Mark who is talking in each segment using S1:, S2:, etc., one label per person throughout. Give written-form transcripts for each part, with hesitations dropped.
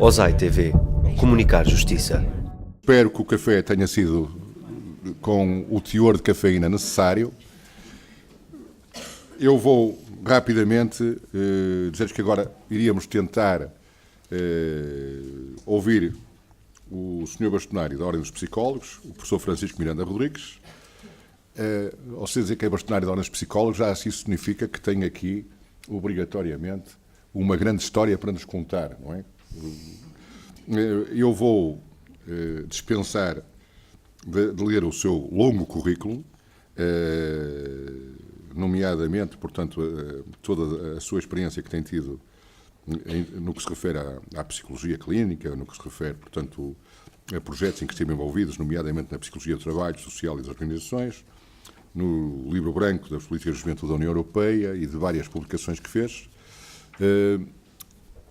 S1: OSAI TV. Comunicar justiça.
S2: Espero que o café tenha sido com o teor de cafeína necessário. Eu vou rapidamente dizer-vos que agora iríamos tentar ouvir o Sr. Bastonário da Ordem dos Psicólogos, o professor Francisco Miranda Rodrigues. Ao se dizer que é bastonário da Ordem dos Psicólogos, já isso significa que tem aqui, obrigatoriamente, uma grande história para nos contar, não é? Eu vou dispensar de ler o seu longo currículo, nomeadamente, portanto, toda a sua experiência que tem tido no que se refere à psicologia clínica, no que se refere, portanto, a projetos em que esteve envolvidos, nomeadamente na psicologia do trabalho, social e das organizações, no livro branco das políticas de juventude da União Europeia e de várias publicações que fez,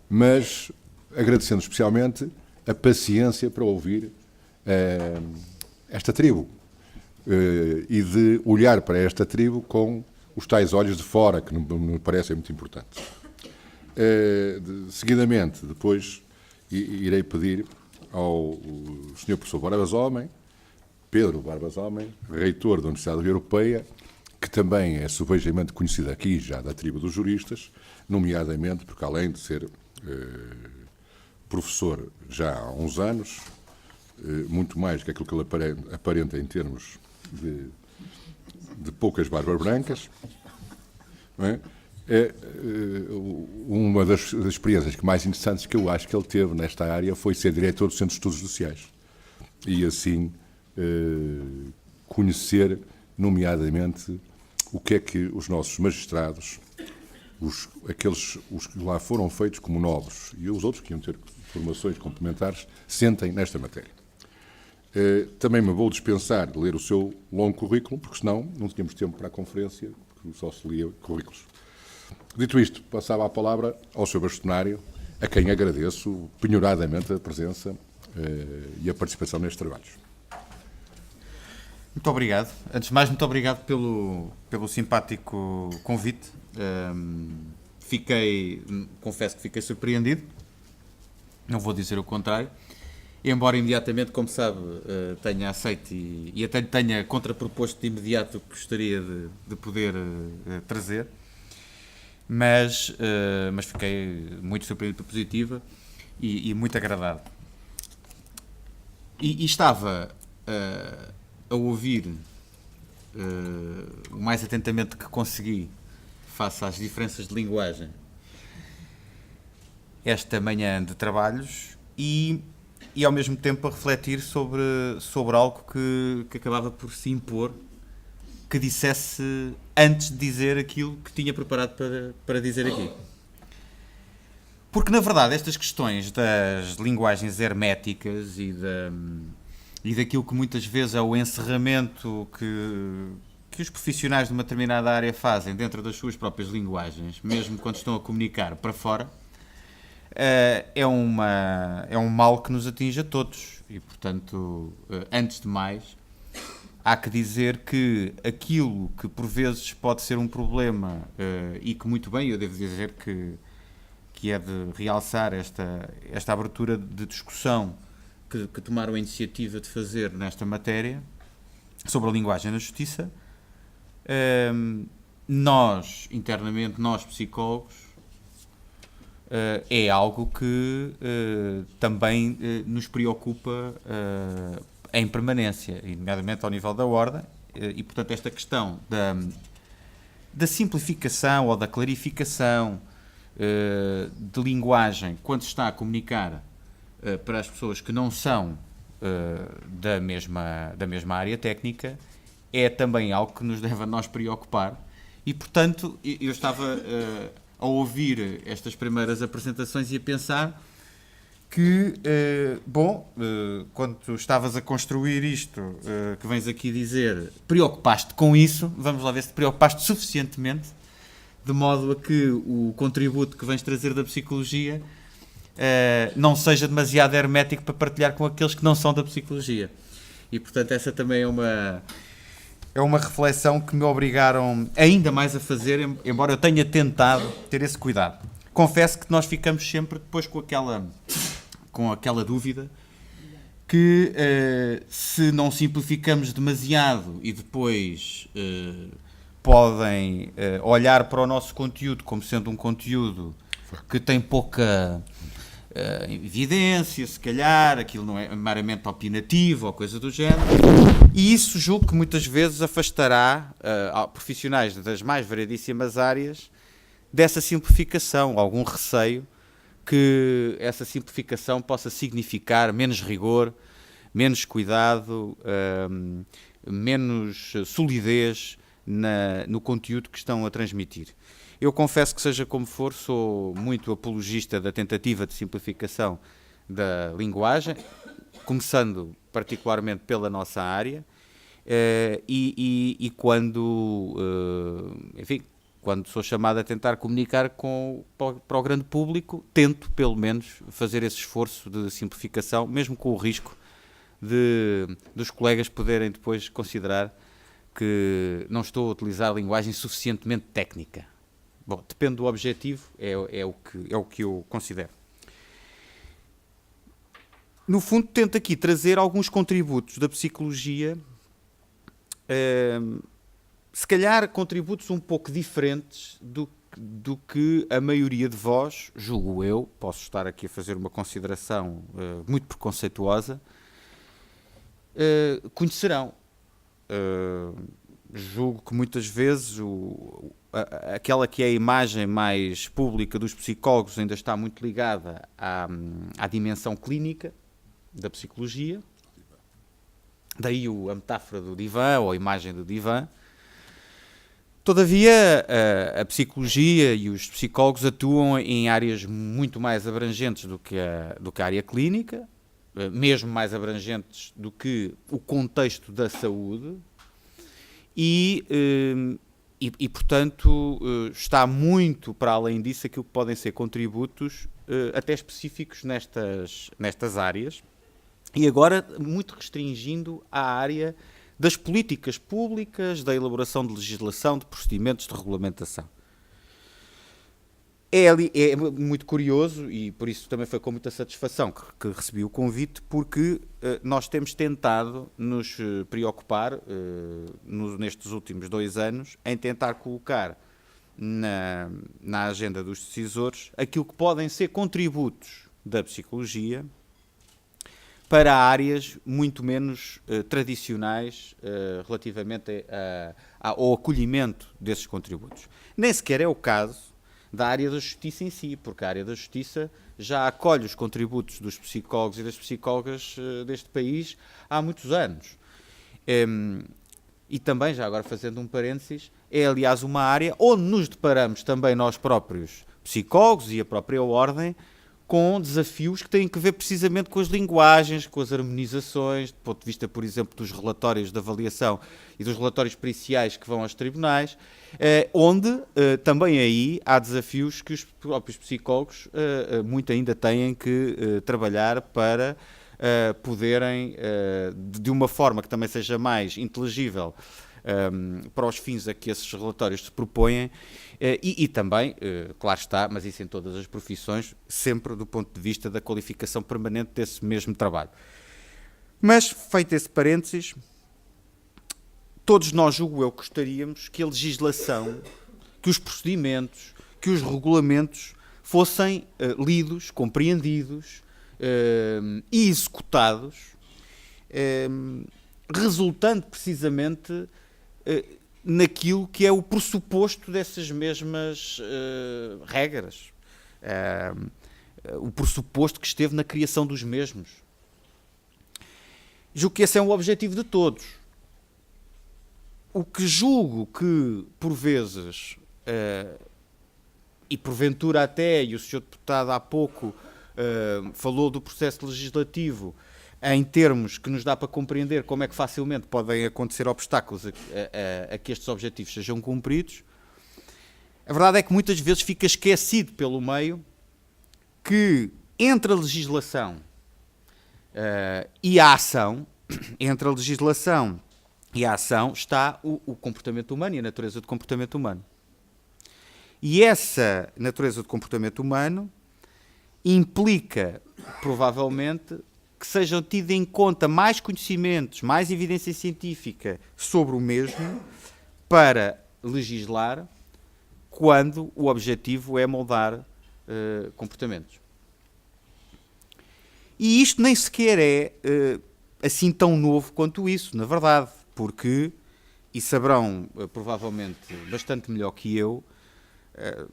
S2: mas agradecendo especialmente a paciência para ouvir esta tribo e de olhar para esta tribo com os tais olhos de fora, que me parecem muito importantes. Seguidamente, depois, irei pedir ao Sr. Professor Barbas Homem, Pedro Barbas Homem, reitor da Universidade Europeia, que também é subejamente conhecido aqui já da tribo dos juristas, nomeadamente porque, além de ser professor já há uns anos, muito mais que aquilo que ele aparenta em termos de poucas barbas brancas, não é? Uma das experiências mais interessantes que eu acho que ele teve nesta área foi ser diretor do Centro de Estudos Sociais e assim conhecer nomeadamente o que é que os nossos magistrados, os que lá foram feitos como novos e os outros que iam ter formações complementares, sentem nesta matéria. Também me vou dispensar de ler o seu longo currículo, porque senão não tínhamos tempo para a conferência, porque só se lia currículos. Dito isto, passava a palavra ao Sr. Bastonário, a quem agradeço penhoradamente a presença e a participação nestes trabalhos.
S3: Muito obrigado. Antes de mais, muito obrigado pelo simpático convite. Confesso que fiquei surpreendido, não vou dizer o contrário, embora imediatamente, como sabe, tenha aceito e até lhe tenha contraproposto de imediato o que gostaria de poder trazer. Mas fiquei muito surpreendido, positiva e muito agradado. E estava a ouvir o mais atentamente que consegui, face às diferenças de linguagem, esta manhã de trabalhos e ao mesmo tempo a refletir sobre algo que acabava por se impor, que dissesse antes de dizer aquilo que tinha preparado para dizer aqui. Porque, na verdade, estas questões das linguagens herméticas e daquilo que muitas vezes é o encerramento que os profissionais de uma determinada área fazem dentro das suas próprias linguagens, mesmo quando estão a comunicar para fora, é um mal que nos atinge a todos. E, portanto, antes de mais, há que dizer que aquilo que por vezes pode ser um problema e que muito bem, eu devo dizer que é de realçar esta abertura de discussão que tomaram a iniciativa de fazer nesta matéria sobre a linguagem na justiça. Nós, internamente, nós psicólogos, é algo que também nos preocupa em permanência, nomeadamente ao nível da ordem, e portanto esta questão da simplificação ou da clarificação de linguagem quando se está a comunicar para as pessoas que não são da mesma área técnica é também algo que nos deve a nós preocupar e portanto eu estava a ouvir estas primeiras apresentações e a pensar que, quando tu estavas a construir isto, que vens aqui dizer, preocupaste com isso, vamos lá ver se te preocupaste suficientemente, de modo a que o contributo que vens trazer da psicologia não seja demasiado hermético para partilhar com aqueles que não são da psicologia. E, portanto, essa também é uma reflexão que me obrigaram ainda mais a fazer, embora eu tenha tentado ter esse cuidado. Confesso que nós ficamos sempre depois com com aquela dúvida que se não simplificamos demasiado e depois podem olhar para o nosso conteúdo como sendo um conteúdo que tem pouca evidência, se calhar, aquilo não é meramente opinativo ou coisa do género, e isso julgo que muitas vezes afastará profissionais das mais variedíssimas áreas dessa simplificação, algum receio que essa simplificação possa significar menos rigor, menos cuidado, menos solidez no conteúdo que estão a transmitir. Eu confesso que, seja como for, sou muito apologista da tentativa de simplificação da linguagem, começando particularmente pela nossa área, e quando, enfim, quando sou chamado a tentar comunicar para o grande público, tento, pelo menos, fazer esse esforço de simplificação, mesmo com o risco dos colegas poderem depois considerar que não estou a utilizar a linguagem suficientemente técnica. Bom, depende do objetivo, é o que eu considero. No fundo, tento aqui trazer alguns contributos da psicologia, se calhar contributos um pouco diferentes do que a maioria de vós, julgo eu, posso estar aqui a fazer uma consideração muito preconceituosa, conhecerão. Julgo que muitas vezes aquela que é a imagem mais pública dos psicólogos ainda está muito ligada à dimensão clínica da psicologia, daí a metáfora do divã ou a imagem do divã. Todavia, a psicologia e os psicólogos atuam em áreas muito mais abrangentes do que a área clínica, mesmo mais abrangentes do que o contexto da saúde, e portanto, está muito para além disso aquilo que podem ser contributos até específicos nestas áreas, e agora muito restringindo à área das políticas públicas, da elaboração de legislação, de procedimentos de regulamentação. É muito curioso, e por isso também foi com muita satisfação que recebi o convite, porque nós temos tentado nos preocupar, nestes últimos 2 anos, em tentar colocar na agenda dos decisores aquilo que podem ser contributos da psicologia para áreas muito menos tradicionais relativamente ao acolhimento desses contributos. Nem sequer é o caso da área da justiça em si, porque a área da justiça já acolhe os contributos dos psicólogos e das psicólogas deste país há muitos anos. E também, já agora fazendo um parênteses, é aliás uma área onde nos deparamos também nós próprios, psicólogos e a própria ordem, com desafios que têm que ver precisamente com as linguagens, com as harmonizações, do ponto de vista, por exemplo, dos relatórios de avaliação e dos relatórios periciais que vão aos tribunais, onde também aí há desafios que os próprios psicólogos muito ainda têm que trabalhar para poderem, de uma forma que também seja mais inteligível para os fins a que esses relatórios se propõem, e também, claro está, mas isso em todas as profissões, sempre do ponto de vista da qualificação permanente desse mesmo trabalho. Mas, feito esse parênteses, todos nós, julgo eu, gostaríamos que a legislação, que os procedimentos, que os regulamentos fossem lidos, compreendidos e executados, resultando precisamente naquilo que é o pressuposto dessas mesmas regras, o pressuposto que esteve na criação dos mesmos. Julgo que esse é um objetivo de todos. O que julgo que, por vezes, e porventura até, e o Sr. Deputado há pouco falou do processo legislativo, em termos que nos dá para compreender como é que facilmente podem acontecer obstáculos a que estes objetivos sejam cumpridos, a verdade é que muitas vezes fica esquecido pelo meio que entre a legislação e a ação, entre a legislação e a ação está o comportamento humano e a natureza do comportamento humano. E essa natureza do comportamento humano implica provavelmente, que sejam tidos em conta mais conhecimentos, mais evidência científica sobre o mesmo para legislar quando o objetivo é moldar comportamentos. E isto nem sequer é assim tão novo quanto isso, na verdade, porque, e saberão provavelmente bastante melhor que eu,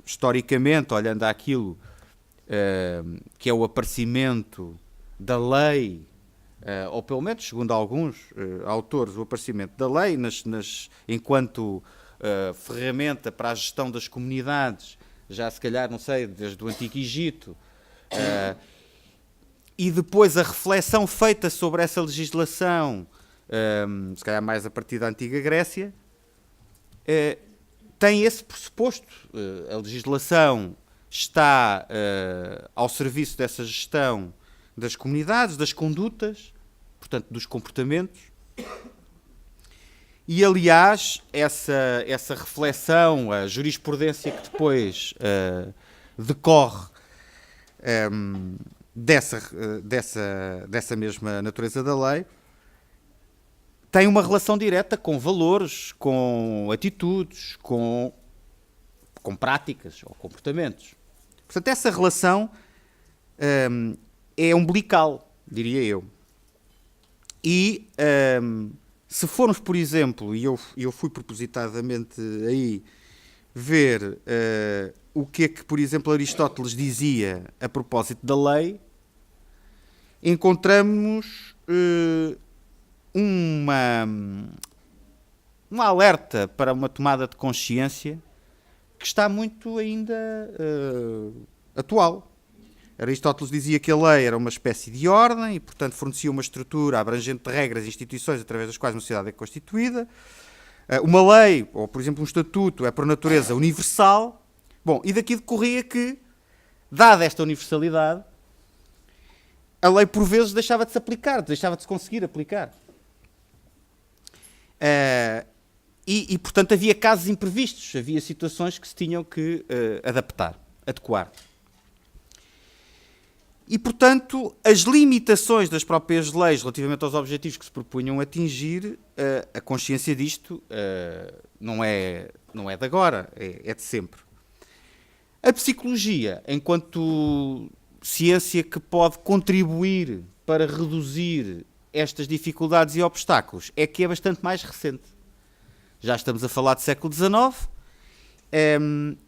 S3: historicamente, olhando àquilo que é o aparecimento da lei, ou pelo menos, segundo alguns autores, o aparecimento da lei enquanto ferramenta para a gestão das comunidades, já se calhar, não sei, desde o Antigo Egito, e depois a reflexão feita sobre essa legislação, se calhar mais a partir da Antiga Grécia, tem esse pressuposto. A legislação está ao serviço dessa gestão das comunidades, das condutas, portanto, dos comportamentos. E, aliás, essa reflexão, a jurisprudência que depois decorre dessa mesma natureza da lei, tem uma relação direta com valores, com atitudes, com práticas ou comportamentos. Portanto, essa relação é umbilical, diria eu. E se formos, por exemplo, e eu fui propositadamente aí ver o que é que, por exemplo, Aristóteles dizia a propósito da lei, encontramos um alerta para uma tomada de consciência que está muito ainda atual. Aristóteles dizia que a lei era uma espécie de ordem e, portanto, fornecia uma estrutura abrangente de regras e instituições através das quais uma sociedade é constituída. Uma lei, ou, por exemplo, um estatuto, é por natureza universal. Bom, e daqui decorria que, dada esta universalidade, a lei, por vezes, deixava de se aplicar, deixava de se conseguir aplicar. E, portanto, havia casos imprevistos, havia situações que se tinham que adaptar, adequar. E, portanto, as limitações das próprias leis relativamente aos objetivos que se propunham atingir, a consciência disto não é de agora, é de sempre. A psicologia, enquanto ciência que pode contribuir para reduzir estas dificuldades e obstáculos, é que é bastante mais recente. Já estamos a falar do século XIX,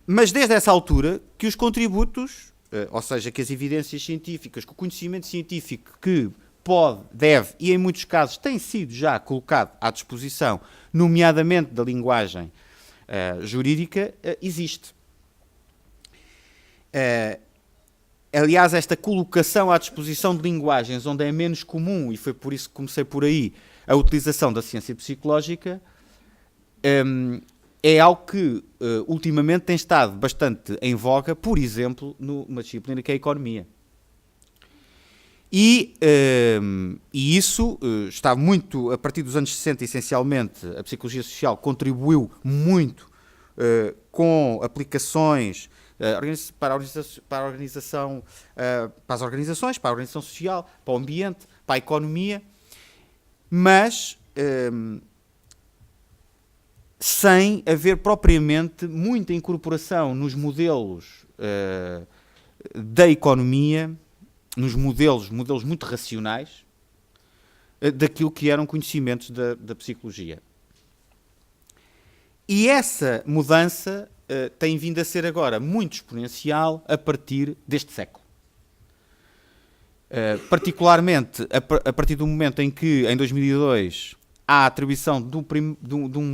S3: mas desde essa altura que os contributos, ou seja, que as evidências científicas, que o conhecimento científico que pode, deve e em muitos casos tem sido já colocado à disposição, nomeadamente da linguagem jurídica, existe. Aliás, esta colocação à disposição de linguagens onde é menos comum, e foi por isso que comecei por aí, a utilização da ciência psicológica, é algo que ultimamente tem estado bastante em voga, por exemplo, numa disciplina que é a economia. E isso está muito, a partir dos anos 60, essencialmente, a psicologia social contribuiu muito com aplicações para as organizações, para a organização social, para o ambiente, para a economia, mas sem haver propriamente muita incorporação nos modelos da economia, nos modelos muito racionais, daquilo que eram conhecimentos da psicologia. E essa mudança tem vindo a ser agora muito exponencial a partir deste século. Particularmente a partir do momento em que, em 2002, há a atribuição de um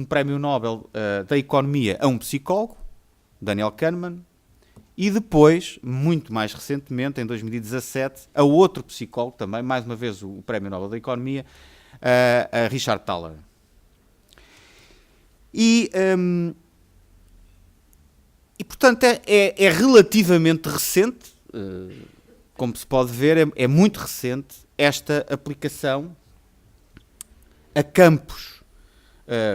S3: prémio Nobel da Economia a um psicólogo, Daniel Kahneman, e depois, muito mais recentemente, em 2017, a outro psicólogo, também, mais uma vez o prémio Nobel da Economia, a Richard Thaler. E portanto, é relativamente recente, como se pode ver, é muito recente esta aplicação a campos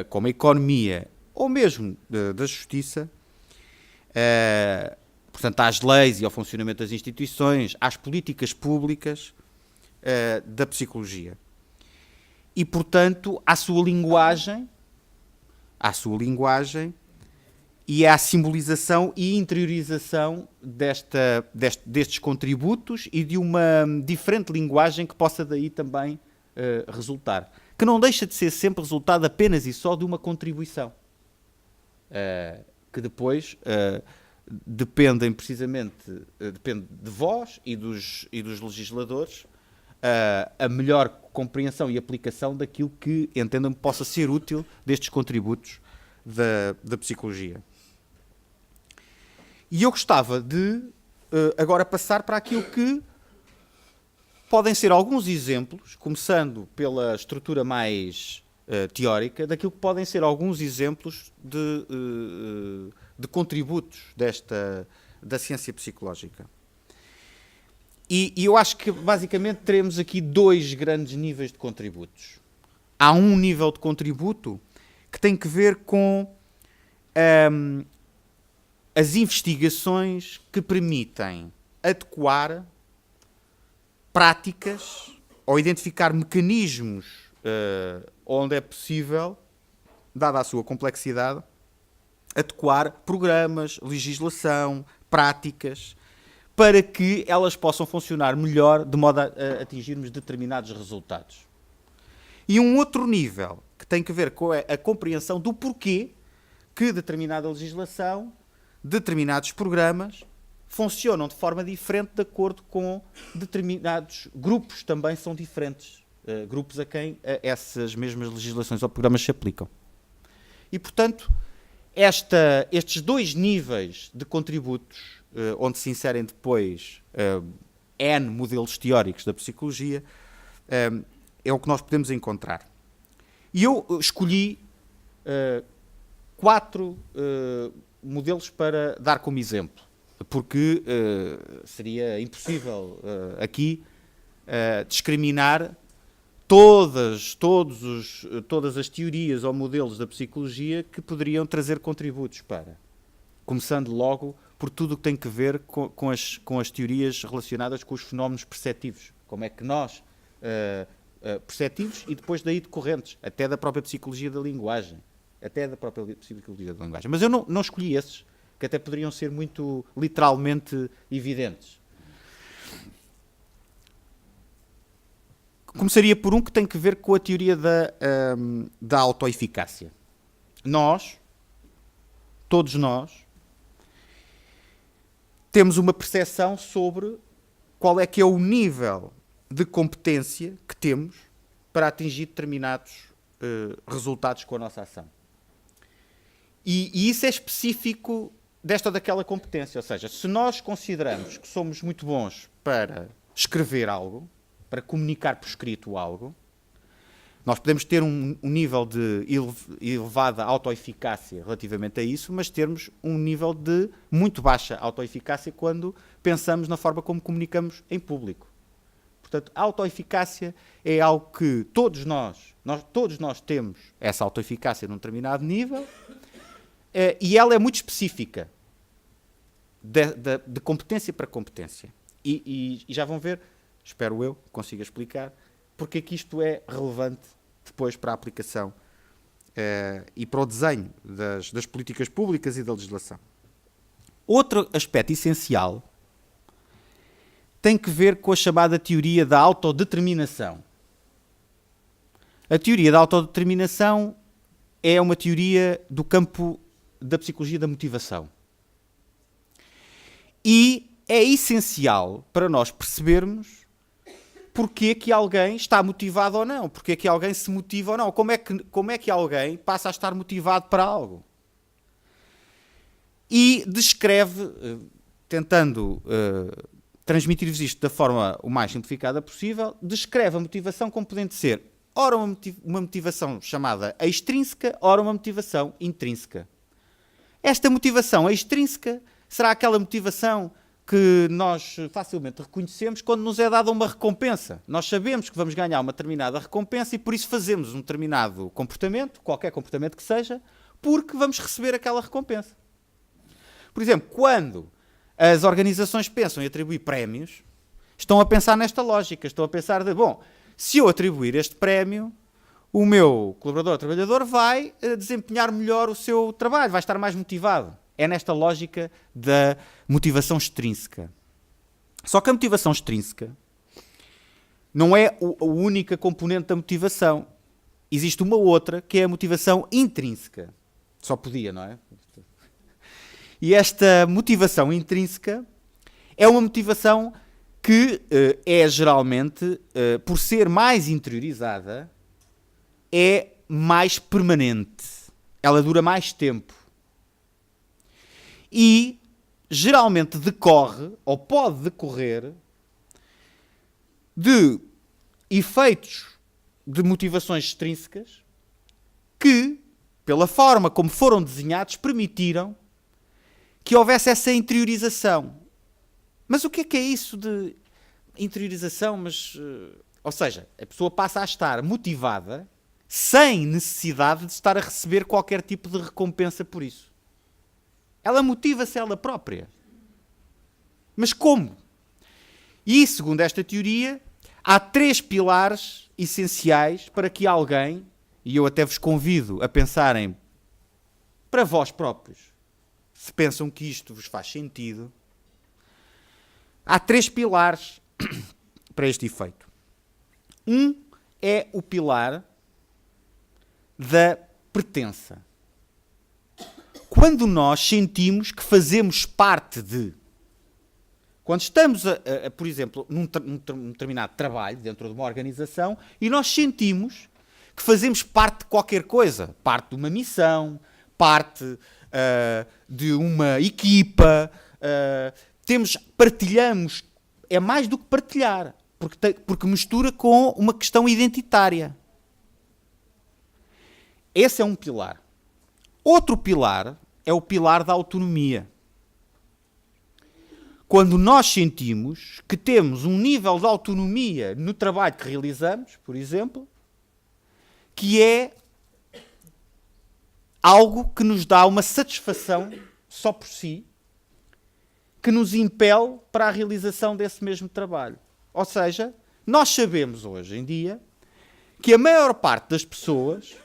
S3: como a economia ou mesmo da justiça, portanto, às leis e ao funcionamento das instituições, às políticas públicas da psicologia. E, portanto, à sua linguagem e à simbolização e interiorização destes contributos e de uma diferente linguagem que possa daí também resultar. Que não deixa de ser sempre resultado apenas e só de uma contribuição. Que depois depende de vós e dos legisladores a melhor compreensão e aplicação daquilo que entendam que possa ser útil destes contributos da psicologia. E eu gostava de agora passar para aquilo que podem ser alguns exemplos, começando pela estrutura mais teórica, daquilo que podem ser alguns exemplos de contributos da ciência psicológica. E eu acho que, basicamente, teremos aqui dois grandes níveis de contributos. Há um nível de contributo que tem que ver com as investigações que permitem adequar práticas ou identificar mecanismos onde é possível, dada a sua complexidade, adequar programas, legislação, práticas, para que elas possam funcionar melhor de modo a atingirmos determinados resultados. E um outro nível que tem que ver com a compreensão do porquê que determinada legislação, determinados programas funcionam de forma diferente de acordo com determinados grupos também são diferentes. Grupos a quem essas mesmas legislações ou programas se aplicam. E, portanto, estes dois níveis de contributos, onde se inserem depois N modelos teóricos da psicologia, é o que nós podemos encontrar. E eu escolhi 4 modelos para dar como exemplo, porque seria impossível aqui discriminar todas as teorias ou modelos da psicologia que poderiam trazer contributos para. Começando logo por tudo o que tem que ver com as teorias relacionadas com os fenómenos perceptivos. Como é que nós, perceptivos e depois daí decorrentes, até da própria psicologia da linguagem. Mas eu não escolhi esses, que até poderiam ser muito literalmente evidentes. Começaria por um que tem que ver com a teoria da autoeficácia. Todos nós, temos uma percepção sobre qual é que é o nível de competência que temos para atingir determinados resultados com a nossa ação. E isso é específico desta ou daquela competência. Ou seja, se nós consideramos que somos muito bons para escrever algo, para comunicar por escrito algo, nós podemos ter um nível de elevada autoeficácia relativamente a isso, mas termos um nível de muito baixa autoeficácia quando pensamos na forma como comunicamos em público. Portanto, a autoeficácia é algo que todos nós temos essa autoeficácia num determinado nível, e ela é muito específica de competência para competência. E já vão ver, espero eu, consiga explicar, porque é que isto é relevante depois para a aplicação e para o desenho das políticas públicas e da legislação. Outro aspecto essencial tem que ver com a chamada teoria da autodeterminação. A teoria da autodeterminação é uma teoria do campo da psicologia da motivação. E é essencial para nós percebermos porque é que alguém está motivado ou não, porque é que alguém se motiva ou não, como é que alguém passa a estar motivado para algo. E descreve, tentando transmitir-vos isto da forma o mais simplificada possível, descreve a motivação como podendo ser ora uma motivação chamada extrínseca, ora uma motivação intrínseca. Esta motivação extrínseca será aquela motivação que nós facilmente reconhecemos quando nos é dada uma recompensa. Nós sabemos que vamos ganhar uma determinada recompensa e por isso fazemos um determinado comportamento, qualquer comportamento que seja, porque vamos receber aquela recompensa. Por exemplo, quando as organizações pensam em atribuir prémios, estão a pensar nesta lógica, estão a pensar de, bom, se eu atribuir este prémio, o meu colaborador ou trabalhador vai desempenhar melhor o seu trabalho, vai estar mais motivado. É nesta lógica da motivação extrínseca. Só que a motivação extrínseca não é a única componente da motivação. Existe uma outra, que é a motivação intrínseca. Só podia, não é? E esta motivação intrínseca é uma motivação que é geralmente, por ser mais interiorizada, é mais permanente. Ela dura mais tempo. E geralmente decorre, ou pode decorrer, de efeitos de motivações extrínsecas que, pela forma como foram desenhados, permitiram que houvesse essa interiorização. Mas o que é isso de interiorização? Ou seja, a pessoa passa a estar motivada sem necessidade de estar a receber qualquer tipo de recompensa por isso. Ela motiva-se ela própria. Mas como? E, segundo esta teoria, há 3 pilares essenciais para que alguém, e eu até vos convido a pensarem para vós próprios, se pensam que isto vos faz sentido, há 3 pilares para este efeito. Um é o pilar da pertença. Quando nós sentimos que fazemos parte de... Quando estamos, por exemplo, num determinado trabalho dentro de uma organização e nós sentimos que fazemos parte de qualquer coisa, parte de uma missão, parte de uma equipa, partilhamos, é mais do que partilhar, porque mistura com uma questão identitária. Esse é um pilar. Outro pilar é o pilar da autonomia. Quando nós sentimos que temos um nível de autonomia no trabalho que realizamos, por exemplo, que é algo que nos dá uma satisfação só por si, que nos impele para a realização desse mesmo trabalho. Ou seja, nós sabemos hoje em dia que a maior parte das pessoas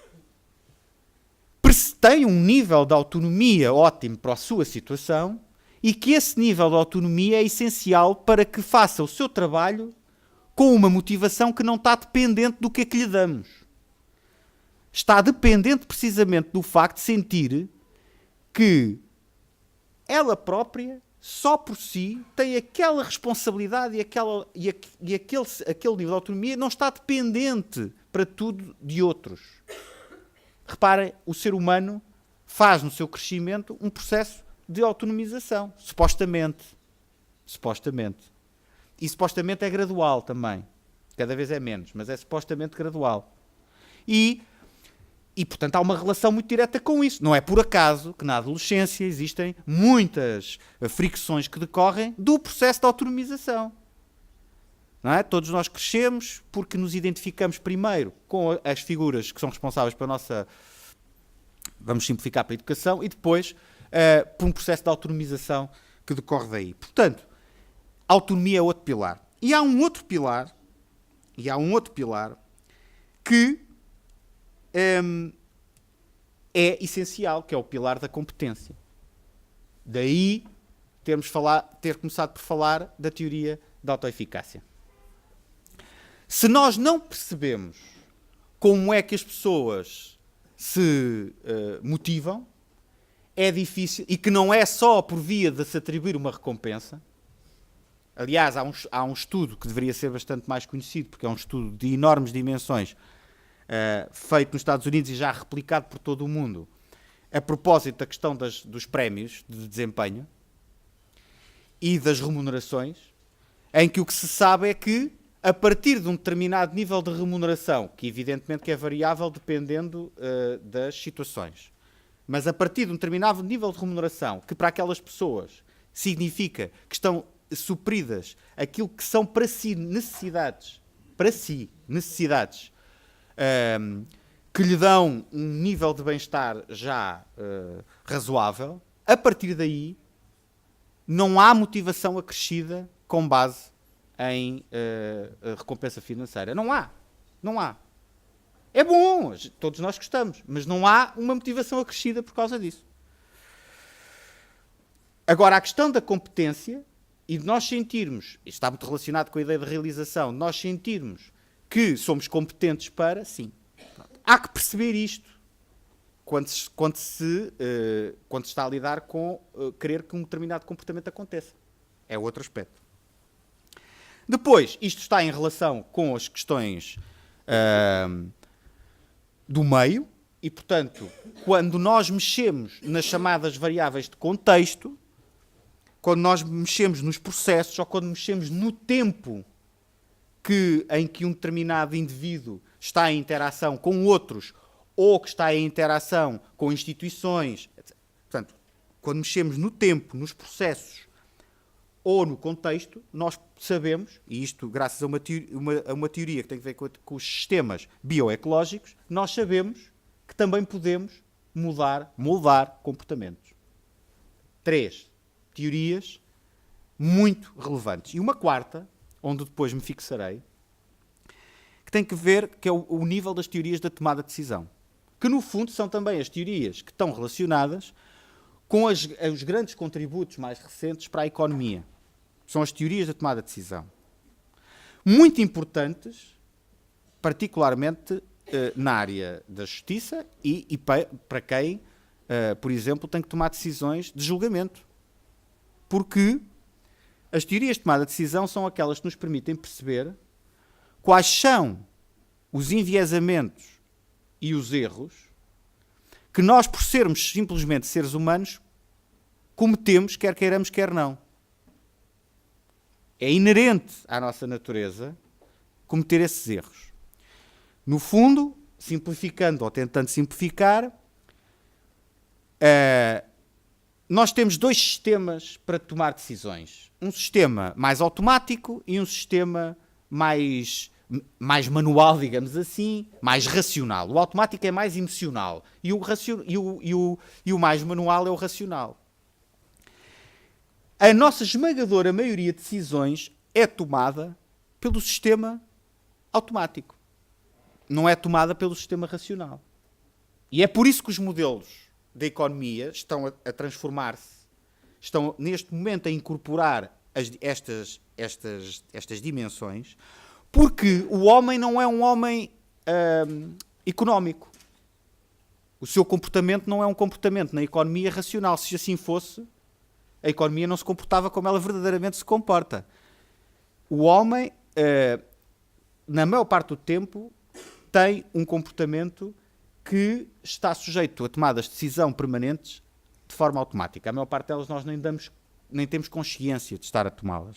S3: tem um nível de autonomia ótimo para a sua situação e que esse nível de autonomia é essencial para que faça o seu trabalho com uma motivação que não está dependente do que é que lhe damos. Está dependente precisamente do facto de sentir que ela própria, só por si, tem aquela responsabilidade e aquele nível de autonomia, não está dependente para tudo de outros. Reparem, o ser humano faz no seu crescimento um processo de autonomização, supostamente. E supostamente é gradual também. Cada vez é menos, mas é supostamente gradual. E portanto, há uma relação muito direta com isso. Não é por acaso que na adolescência existem muitas fricções que decorrem do processo de autonomização. Não é? Todos nós crescemos porque nos identificamos primeiro com as figuras que são responsáveis pela nossa, vamos simplificar, para a educação, e depois por um processo de autonomização que decorre daí. Portanto, a autonomia é outro pilar. E há um outro pilar que é essencial, que é o pilar da competência. Daí ter começado por falar da teoria da autoeficácia. Se nós não percebemos como é que as pessoas se motivam, é difícil, e que não é só por via de se atribuir uma recompensa. Aliás, há um estudo que deveria ser bastante mais conhecido, porque é um estudo de enormes dimensões, feito nos Estados Unidos e já replicado por todo o mundo, a propósito da questão dos prémios de desempenho e das remunerações, em que o que se sabe é que, a partir de um determinado nível de remuneração, que evidentemente que é variável dependendo das situações, mas a partir de um determinado nível de remuneração, que para aquelas pessoas significa que estão supridas aquilo que são para si necessidades, que lhe dão um nível de bem-estar já razoável, a partir daí não há motivação acrescida com base em recompensa financeira. Não há. Não há. É bom, todos nós gostamos, mas não há uma motivação acrescida por causa disso. Agora, a questão da competência e de nós sentirmos, isto está muito relacionado com a ideia de realização, de nós sentirmos que somos competentes para, sim. Há que perceber isto quando se está a lidar com querer que um determinado comportamento aconteça. É outro aspecto. Depois, isto está em relação com as questões do meio e, portanto, quando nós mexemos nas chamadas variáveis de contexto, quando nós mexemos nos processos ou quando mexemos no tempo em que um determinado indivíduo está em interação com outros ou que está em interação com instituições, etc. Portanto, quando mexemos no tempo, nos processos ou no contexto, nós sabemos, e isto graças a uma teoria que tem a ver com os sistemas bioecológicos, nós sabemos que também podemos moldar comportamentos. 3 teorias muito relevantes. E uma quarta, onde depois me fixarei, que tem que ver, que é o nível das teorias da tomada de decisão. Que, no fundo, são também as teorias que estão relacionadas com os grandes contributos mais recentes para a economia. São as teorias da tomada de decisão. Muito importantes, particularmente na área da justiça e para quem, por exemplo, tem que tomar decisões de julgamento. Porque as teorias de tomada de decisão são aquelas que nos permitem perceber quais são os enviesamentos e os erros que nós, por sermos simplesmente seres humanos, cometemos, quer queiramos, quer não. É inerente à nossa natureza cometer esses erros. No fundo, simplificando ou tentando simplificar, nós temos 2 sistemas para tomar decisões. Um sistema mais automático e um sistema mais manual, digamos assim, mais racional. O automático é mais emocional e o mais manual é o racional. A nossa esmagadora maioria de decisões é tomada pelo sistema automático. Não é tomada pelo sistema racional. E é por isso que os modelos da economia estão a transformar-se, estão neste momento a incorporar estas dimensões, porque o homem não é um homem económico. O seu comportamento não é um comportamento na economia racional. Se assim fosse, a economia não se comportava como ela verdadeiramente se comporta. O homem, na maior parte do tempo, tem um comportamento que está sujeito a tomadas de decisão permanentes de forma automática. A maior parte delas nós nem temos consciência de estar a tomá-las.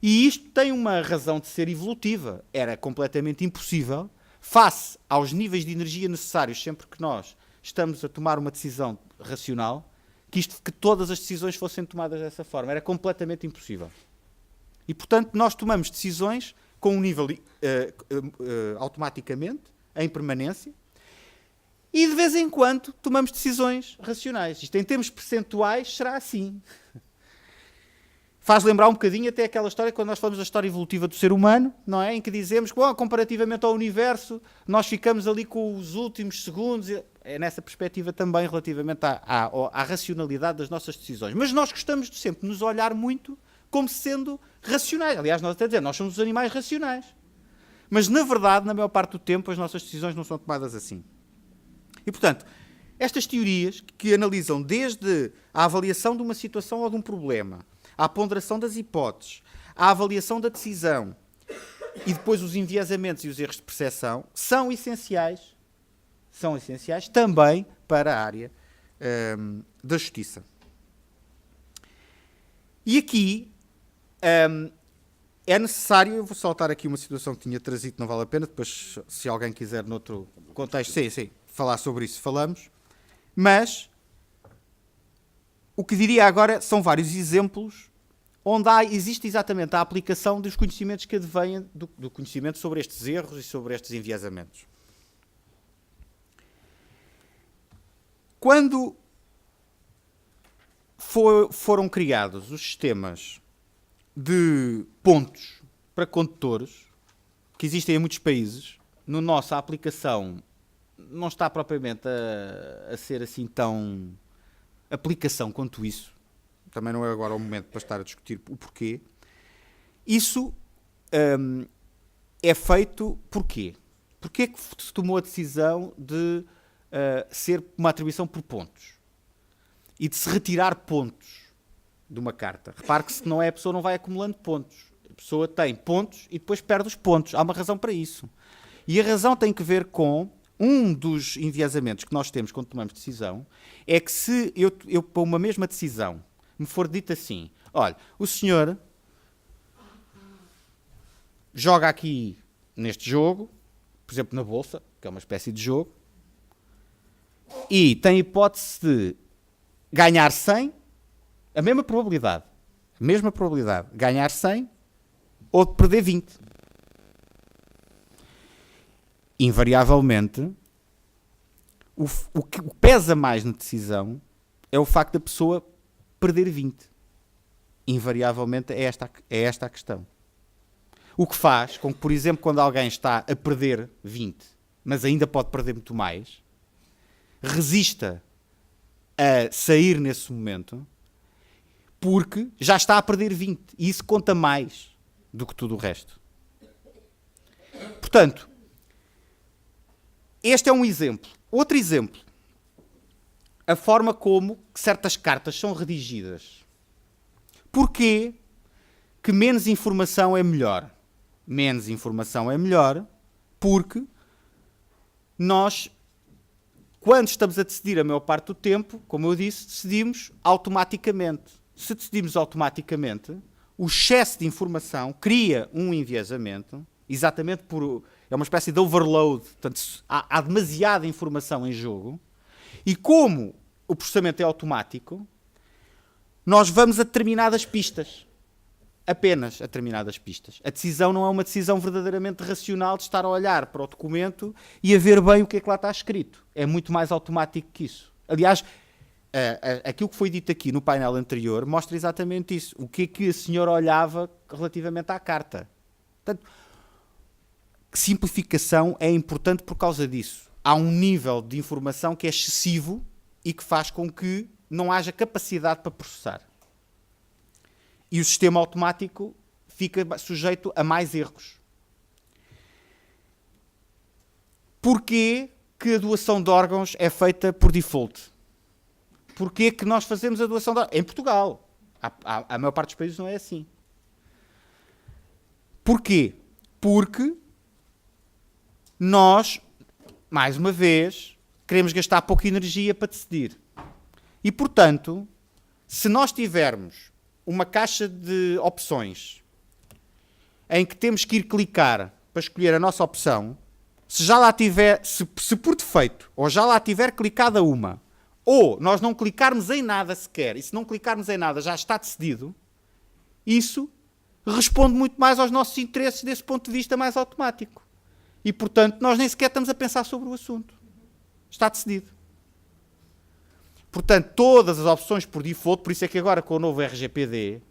S3: E isto tem uma razão de ser evolutiva. Era completamente impossível, face aos níveis de energia necessários sempre que nós estamos a tomar uma decisão racional, que todas as decisões fossem tomadas dessa forma. Era completamente impossível. E, portanto, nós tomamos decisões com um nível automaticamente, em permanência, e de vez em quando tomamos decisões racionais. Isto em termos percentuais será assim. Faz lembrar um bocadinho até aquela história, quando nós falamos da história evolutiva do ser humano, não é? Em que dizemos que, comparativamente ao universo, nós ficamos ali com os últimos segundos. É nessa perspectiva também relativamente à racionalidade das nossas decisões. Mas nós gostamos de sempre nos olhar muito como sendo racionais. Aliás, nós até dizemos, nós somos os animais racionais. Mas, na verdade, na maior parte do tempo, as nossas decisões não são tomadas assim. E, portanto, estas teorias que analisam desde a avaliação de uma situação ou de um problema, à ponderação das hipóteses, à avaliação da decisão e depois os enviesamentos e os erros de percepção, são essenciais também para a área da justiça. E aqui é necessário, eu vou saltar aqui uma situação que tinha trazido, não vale a pena, depois se alguém quiser noutro contexto, sim, falar sobre isso, falamos, mas o que diria agora são vários exemplos onde existe exatamente a aplicação dos conhecimentos que advêm do conhecimento sobre estes erros e sobre estes enviesamentos. Quando foram criados os sistemas de pontos para condutores, que existem em muitos países. No nosso, a aplicação não está propriamente a ser assim tão aplicação quanto isso. Também não é agora o momento para estar a discutir o porquê. Isso é feito porquê? Porquê que se tomou a decisão de ser uma atribuição por pontos? E de se retirar pontos de uma carta. Repare que se não é, a pessoa não vai acumulando pontos. A pessoa tem pontos e depois perde os pontos. Há uma razão para isso. E a razão tem que ver com um dos enviesamentos que nós temos quando tomamos decisão, é que se eu para uma mesma decisão me for dito assim, olha, o senhor joga aqui neste jogo, por exemplo na bolsa, que é uma espécie de jogo, e tem hipótese de ganhar 100, a mesma probabilidade, ganhar 100 ou de perder 20. Invariavelmente, o que pesa mais na decisão é o facto da pessoa perder 20. Invariavelmente é esta a questão. O que faz com que, por exemplo, quando alguém está a perder 20, mas ainda pode perder muito mais, resista a sair nesse momento, porque já está a perder 20. E isso conta mais do que tudo o resto. Portanto, este é um exemplo. Outro exemplo. A forma como certas cartas são redigidas. Porquê que menos informação é melhor? Menos informação é melhor porque nós, quando estamos a decidir a maior parte do tempo, como eu disse, decidimos automaticamente. Se decidimos automaticamente, o excesso de informação cria um enviesamento, exatamente por... É uma espécie de overload, portanto, há demasiada informação em jogo, e como o processamento é automático, nós vamos a determinadas pistas. Apenas a determinadas pistas. A decisão não é uma decisão verdadeiramente racional de estar a olhar para o documento e a ver bem o que é que lá está escrito. É muito mais automático que isso. Aliás, aquilo que foi dito aqui no painel anterior mostra exatamente isso. O que é que a senhora olhava relativamente à carta. Portanto, simplificação é importante por causa disso. Há um nível de informação que é excessivo e que faz com que não haja capacidade para processar. E o sistema automático fica sujeito a mais erros. Porquê que a doação de órgãos é feita por default? Porquê que nós fazemos a doação de órgãos? Em Portugal. A maior parte dos países não é assim. Porquê? Porque nós, mais uma vez, queremos gastar pouca energia para decidir. E, portanto, se nós tivermos uma caixa de opções em que temos que ir clicar para escolher a nossa opção, se já lá tiver, se por defeito, ou já lá tiver clicada uma, ou nós não clicarmos em nada sequer, e se não clicarmos em nada já está decidido, isso responde muito mais aos nossos interesses desse ponto de vista mais automático. E, portanto, nós nem sequer estamos a pensar sobre o assunto. Está decidido. Portanto, todas as opções por default, por isso é que agora com o novo RGPD,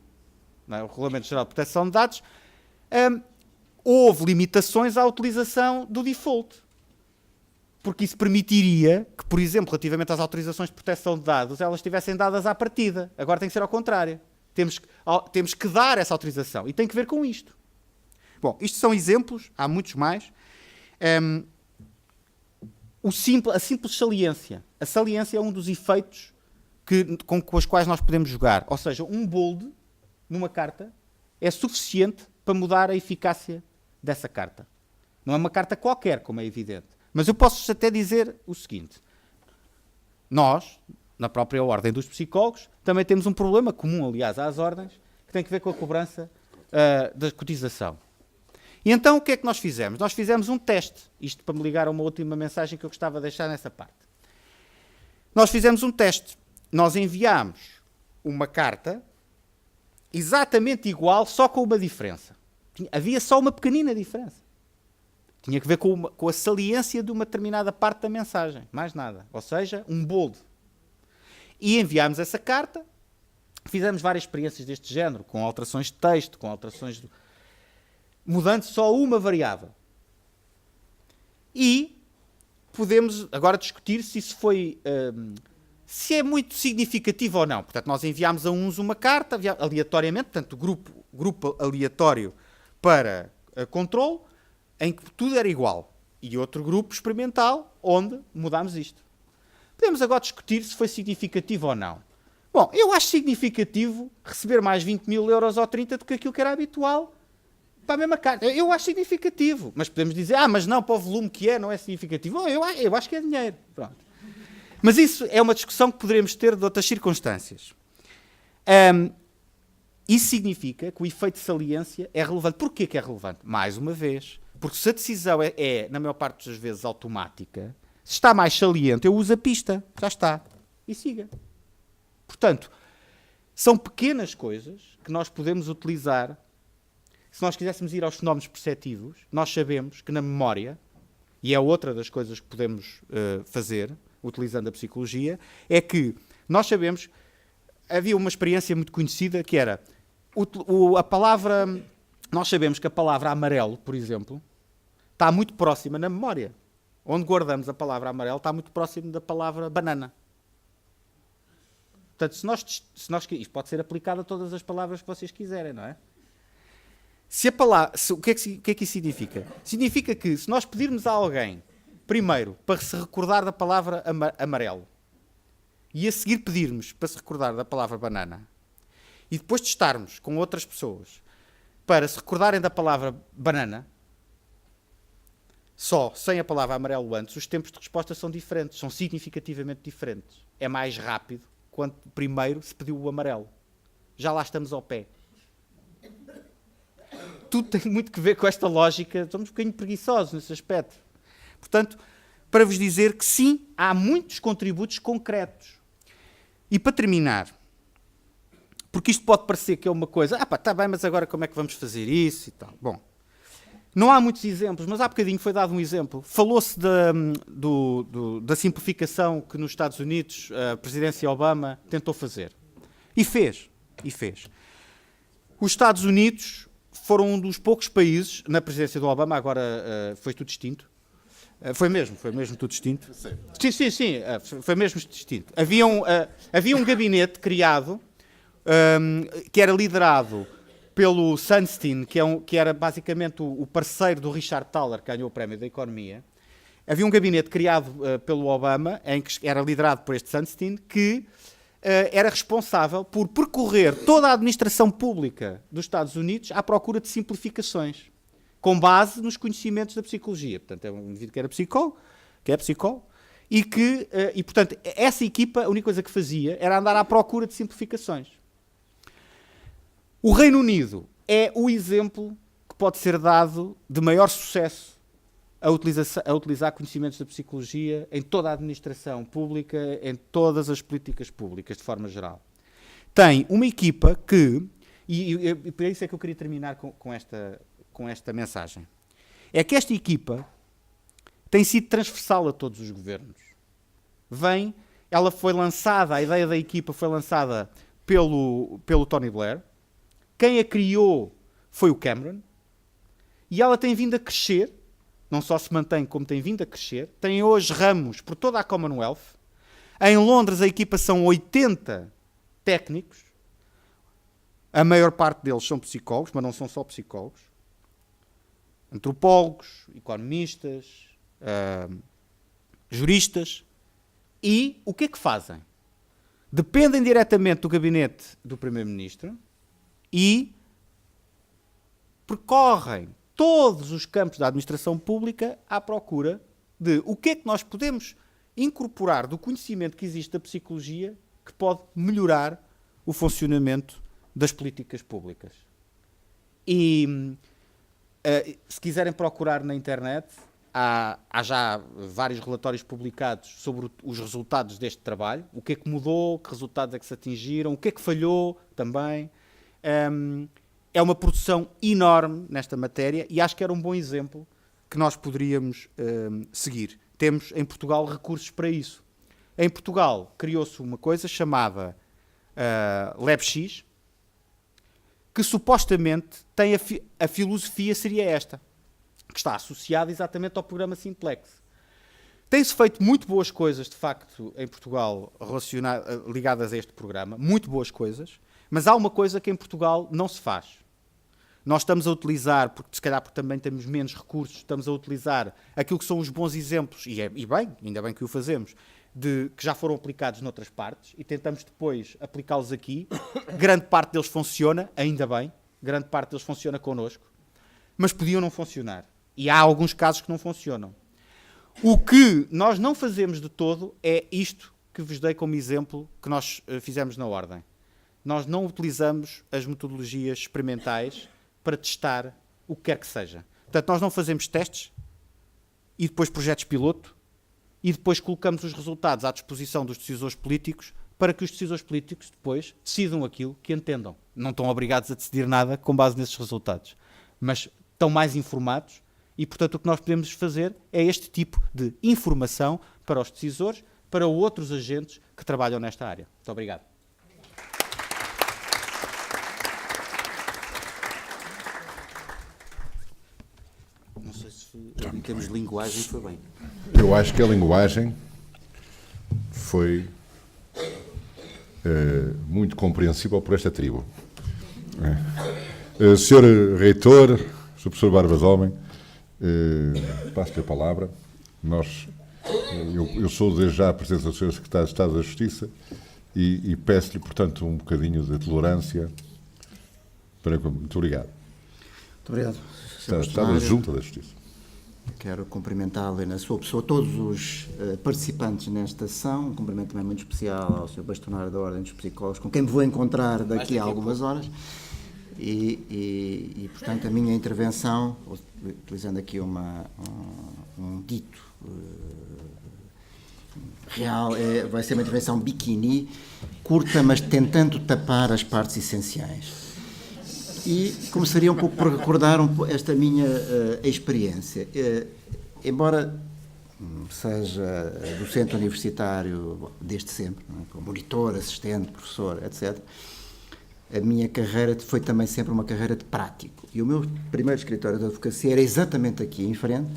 S3: não é, o Regulamento Geral de Proteção de Dados, houve limitações à utilização do default. Porque isso permitiria que, por exemplo, relativamente às autorizações de proteção de dados, elas estivessem dadas à partida. Agora tem que ser ao contrário. Temos que dar essa autorização. E tem que ver com isto. Bom, isto são exemplos, há muitos mais. A simples saliência. A saliência é um dos efeitos com os quais nós podemos jogar. Ou seja, um bold numa carta é suficiente para mudar a eficácia dessa carta. Não é uma carta qualquer, como é evidente. Mas eu posso até dizer o seguinte. Nós, na própria ordem dos psicólogos, também temos um problema comum, aliás, às ordens, que tem que ver com a cobrança da cotização. E então o que é que nós fizemos? Nós fizemos um teste. Isto para me ligar a uma última mensagem que eu gostava de deixar nessa parte. Nós fizemos um teste. Nós enviámos uma carta exatamente igual, só com uma diferença. Havia só uma pequenina diferença. Tinha que ver com a saliência de uma determinada parte da mensagem. Mais nada. Ou seja, um bold. E enviámos essa carta fizemos várias experiências deste género, com alterações de texto, com alterações mudando só uma variável. E podemos agora discutir se isso foi... se é muito significativo ou não. Portanto, nós enviámos a uns uma carta aleatoriamente, portanto, grupo aleatório para controle, em que tudo era igual. E outro grupo experimental, onde mudámos isto. Podemos agora discutir se foi significativo ou não. Bom, eu acho significativo receber mais 20 mil euros ou 30 do que aquilo que era habitual para a mesma carta. Eu acho significativo. Mas podemos dizer, mas não, para o volume que é, não é significativo. Bom, eu acho que é dinheiro. Pronto. Mas isso é uma discussão que poderemos ter de outras circunstâncias. Isso significa que o efeito de saliência é relevante. Porquê que é relevante? Mais uma vez, porque se a decisão é na maior parte das vezes, automática, se está mais saliente, eu uso a pista. Já está. E siga. Portanto, são pequenas coisas que nós podemos utilizar. Se nós quiséssemos ir aos fenómenos perceptivos, nós sabemos que na memória, e é outra das coisas que podemos fazer, utilizando a psicologia, é que nós sabemos, havia uma experiência muito conhecida que era a palavra, nós sabemos que a palavra amarelo, por exemplo, está muito próxima na memória. Onde guardamos a palavra amarelo está muito próximo da palavra banana. Portanto, isto pode ser aplicado a todas as palavras que vocês quiserem, não é? O que é que isso significa? Significa que se nós pedirmos a alguém, primeiro, para se recordar da palavra amarelo, e a seguir pedirmos para se recordar da palavra banana, e depois testarmos com outras pessoas para se recordarem da palavra banana, só sem a palavra amarelo antes, os tempos de resposta são diferentes, são significativamente diferentes. É mais rápido quando primeiro se pediu o amarelo. Já lá estamos ao pé. Tudo tem muito que ver com esta lógica. Somos um bocadinho preguiçosos nesse aspecto. Portanto, para vos dizer que sim, há muitos contributos concretos. E para terminar, porque isto pode parecer que é uma coisa, está bem, mas agora como é que vamos fazer isso e tal? Bom, não há muitos exemplos, mas há bocadinho foi dado um exemplo. Falou-se da simplificação que nos Estados Unidos a presidência Obama tentou fazer. E fez. Os Estados Unidos foram um dos poucos países, na presidência do Obama, agora foi tudo distinto. Foi mesmo tudo distinto. Sim, foi mesmo distinto. Havia um gabinete criado que era liderado pelo Sunstein, que era basicamente o parceiro do Richard Thaler, que ganhou o Prémio da Economia. Havia um gabinete criado pelo Obama, em que era liderado por este Sunstein, que era responsável por percorrer toda a administração pública dos Estados Unidos à procura de simplificações, com base nos conhecimentos da psicologia. Portanto, é um indivíduo que é psicólogo, e portanto, essa equipa, a única coisa que fazia era andar à procura de simplificações. O Reino Unido é o exemplo que pode ser dado de maior sucesso a utilizar conhecimentos da psicologia em toda a administração pública, em todas as políticas públicas, de forma geral. Tem uma equipa que, e por isso é que eu queria terminar com esta mensagem, é que esta equipa tem sido transversal a todos os governos. Ela foi lançada, a ideia da equipa foi lançada pelo Tony Blair. Quem a criou foi o Cameron. E ela tem vindo a crescer, não só se mantém, como tem vindo a crescer. Tem hoje ramos por toda a Commonwealth. Em Londres a equipa são 80 técnicos. A maior parte deles são psicólogos, mas não são só psicólogos. Antropólogos, economistas, juristas. E o que é que fazem? Dependem diretamente do gabinete do Primeiro-Ministro e percorrem todos os campos da administração pública à procura de o que é que nós podemos incorporar do conhecimento que existe da psicologia que pode melhorar o funcionamento das políticas públicas. E se quiserem procurar na internet, há já vários relatórios publicados sobre os resultados deste trabalho, o que é que mudou, que resultados é que se atingiram, o que é que falhou também. É uma produção enorme nesta matéria e acho que era um bom exemplo que nós poderíamos seguir. Temos em Portugal recursos para isso. Em Portugal criou-se uma coisa chamada
S4: LabX, que supostamente tem a filosofia seria esta, que está associada exatamente ao programa Simplex. Tem-se feito muito boas coisas, de facto, em Portugal, ligadas a este programa, muito boas coisas, mas há uma coisa que em Portugal não se faz. Nós estamos a utilizar, porque se calhar porque também temos menos recursos, estamos a utilizar aquilo que são os bons exemplos, e bem, ainda bem que o fazemos, que já foram aplicados noutras partes, e tentamos depois aplicá-los aqui. Grande parte deles funciona, ainda bem, grande parte deles funciona connosco, mas podiam não funcionar. E há alguns casos que não funcionam. O que nós não fazemos de todo é isto que vos dei como exemplo que nós fizemos na Ordem. Nós não utilizamos as metodologias experimentais para testar o que quer que seja. Portanto, nós não fazemos testes e depois projetos piloto e depois colocamos os resultados à disposição dos decisores políticos para que os decisores políticos depois decidam aquilo que entendam. Não estão obrigados a decidir nada com base nesses resultados, mas estão mais informados e, portanto, o que nós podemos fazer é este tipo de informação para os decisores, para outros agentes que trabalham nesta área. Muito obrigado. Não sei se em termos de linguagem foi bem.
S2: Eu acho que a linguagem foi muito compreensível por esta tribo. Senhor Reitor, Sr. Professor Barbas Homem, passo-lhe a palavra. Eu sou desde já a presença do Sr. Secretário de Estado da Justiça e peço-lhe, portanto, um bocadinho de tolerância. Muito obrigado.
S5: Muito obrigado.
S2: Está da Junta da Justiça.
S5: Quero cumprimentá-lo e na sua pessoa todos os participantes nesta sessão. Um cumprimento também muito especial ao Sr. Bastonário da Ordem dos Psicólogos, com quem me vou encontrar daqui a algumas horas. E portanto, a minha intervenção, utilizando aqui um dito real, vai ser uma intervenção biquíni, curta, mas tentando tapar as partes essenciais. E começaria um pouco por recordar esta minha experiência. Embora seja docente universitário desde sempre, não é? Como monitor, assistente, professor, etc., a minha carreira foi também sempre uma carreira de prático. E o meu primeiro escritório de advocacia era exatamente aqui em frente,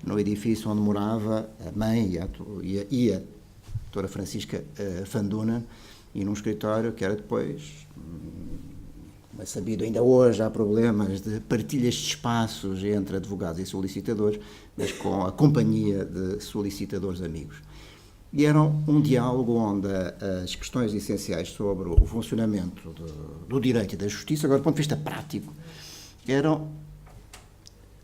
S5: no edifício onde morava a mãe e a doutora Francisca Fanduna, e num escritório que era depois... É sabido, ainda hoje há problemas de partilhas de espaços entre advogados e solicitadores, mas com a companhia de solicitadores amigos. E era um diálogo onde as questões essenciais sobre o funcionamento do direito e da justiça, agora do ponto de vista prático, eram